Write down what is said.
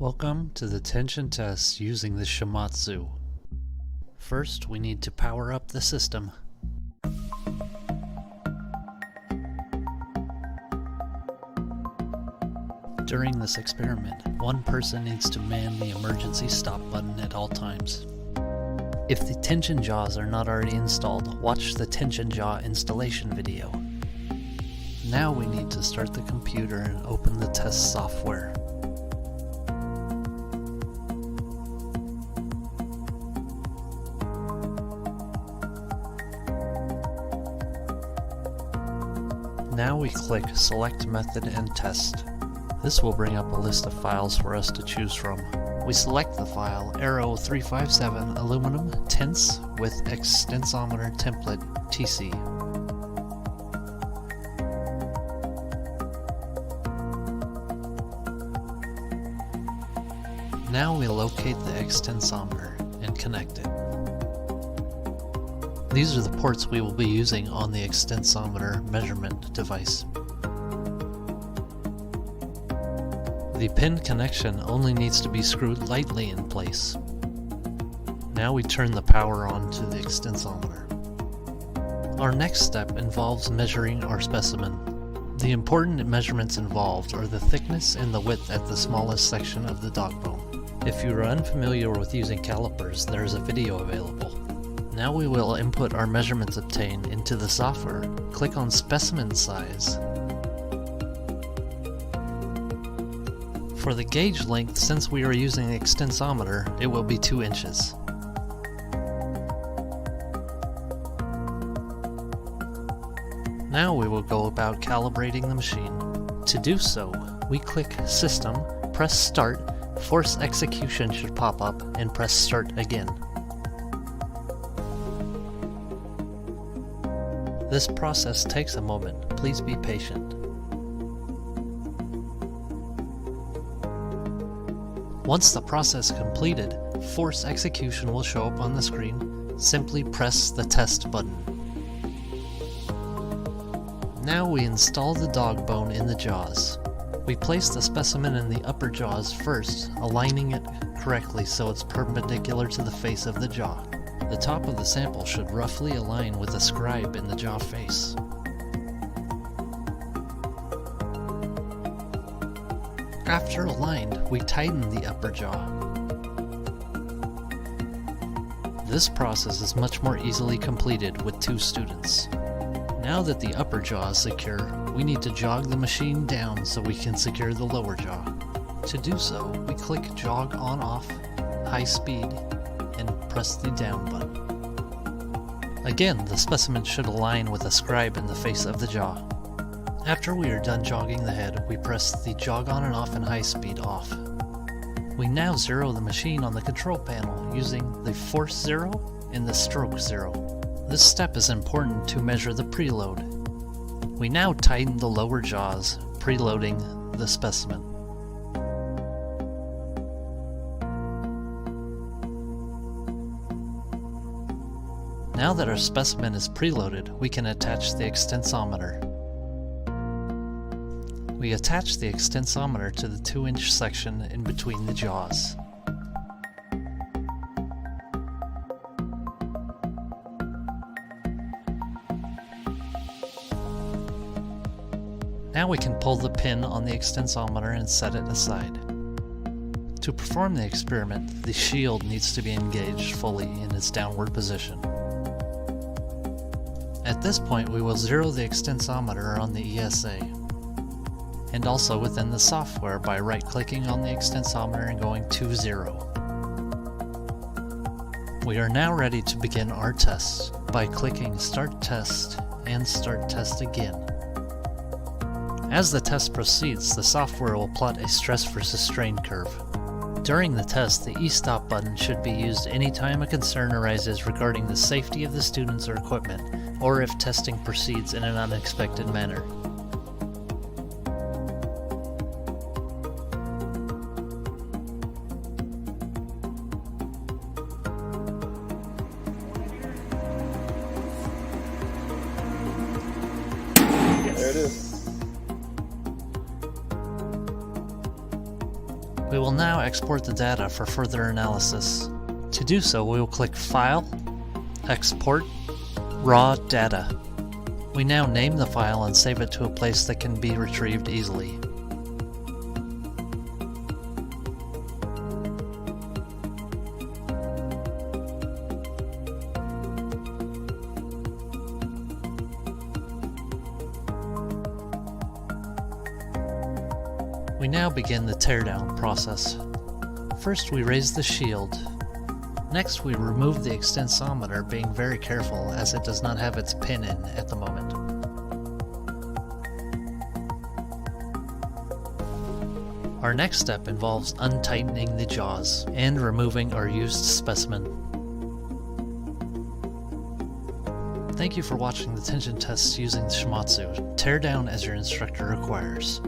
Welcome to the tension test using the Shimatsu. First, we need to power up the system. During this experiment, one person needs to man the emergency stop button at all times. If the tension jaws are not already installed, watch the tension jaw installation video. Now we need to start the computer and open the test software. Now we click Select Method and Test. This will bring up a list of files for us to choose from. We select the file Aero 357 aluminum tense with Extensometer template TC. Now we locate the extensometer and connect it. These are the ports we will be using on the extensometer measurement device. The pin connection only needs to be screwed lightly in place. Now we turn the power on to the extensometer. Our next step involves measuring our specimen. The important measurements involved are the thickness and the width at the smallest section of the dog bone. If you are unfamiliar with using calipers, there is a video available. Now we will input our measurements obtained into the software. Click on Specimen Size. For the gauge length, since we are using the extensometer, it will be 2 inches. Now we will go about calibrating the machine. To do so, we click System, press Start, Force Execution should pop up, and press Start again. This process takes a moment. Please be patient. Once the process completed, force execution will show up on the screen. Simply press the test button. Now we install the dog bone in the jaws. We place the specimen in the upper jaws first, aligning it correctly so it's perpendicular to the face of the jaw. The top of the sample should roughly align with the scribe in the jaw face. After aligned, we tighten the upper jaw. This process is much more easily completed with 2 students. Now that the upper jaw is secure, we need to jog the machine down so we can secure the lower jaw. To do so, we click Jog On Off, High Speed, and press the down button. Again, the specimen should align with a scribe in the face of the jaw. After we are done jogging the head, we press the Jog On and Off and High Speed off. We now zero the machine on the control panel using the Force Zero and the Stroke Zero. This step is important to measure the preload. We now tighten the lower jaws, preloading the specimen. Now that our specimen is preloaded, we can attach the extensometer. We attach the extensometer to the 2-inch section in between the jaws. Now we can pull the pin on the extensometer and set it aside. To perform the experiment, the shield needs to be engaged fully in its downward position. At this point, we will zero the extensometer on the ESA, and also within the software by right-clicking on the extensometer and going to 0. We are now ready to begin our tests by clicking Start Test and Start Test again. As the test proceeds, the software will plot a stress versus strain curve. During the test, the e-stop button should be used anytime a concern arises regarding the safety of the students or equipment, or if testing proceeds in an unexpected manner. There it is. We will now export the data for further analysis. To do so, we will click File, Export, Raw Data. We now name the file and save it to a place that can be retrieved easily. We now begin the teardown process. First we raise the shield. Next we remove the extensometer, being very careful as it does not have its pin in at the moment. Our next step involves untightening the jaws and removing our used specimen. Thank you for watching the tension tests using the Shimatsu. Tear down as your instructor requires.